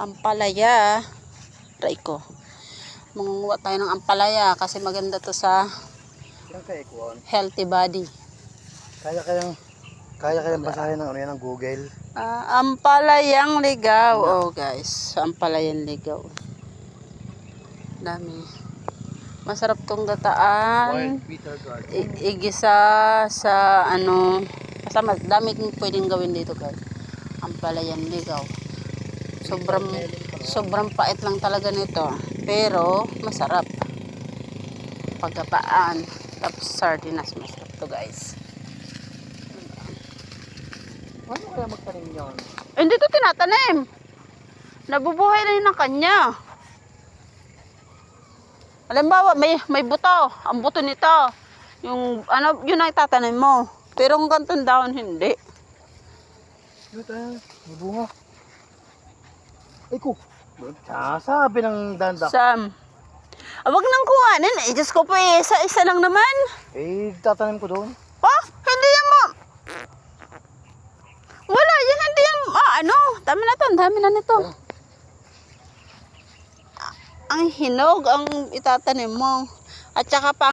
Ampalaya. Try ko. Mangunguha tayo ng ampalaya kasi maganda to sa healthy body. Kaya basahin ng ng Google. Ampalayang ligaw. Oh guys, ampalayang ligaw. Dami. Masarap tong gataan. Igisa sa kasama dami kong pwedeng gawin dito guys. Ampalayang ligaw. Sobrang pait lang talaga nito. Pero masarap. Paggataan. Tapos sardinas. Masarap to guys. Ano kaya magtanim yun? Hindi to tinatanim. Nabubuhay na yun ng kanya. Halimbawa, may buto. Ang buto nito. Yun ang itatanim mo. Pero kung gantong dahon, hindi. May bunga. Ay ko. Sabi ng danda. Sam. Wag nang kuhanin. Diyos ko po, isa lang naman. Tatanim ko doon. Hindi yan mo. Wala, yan hindi yan. Dami na to. Ang dami na nito. Ang hinog ang itatanim mo. At saka pa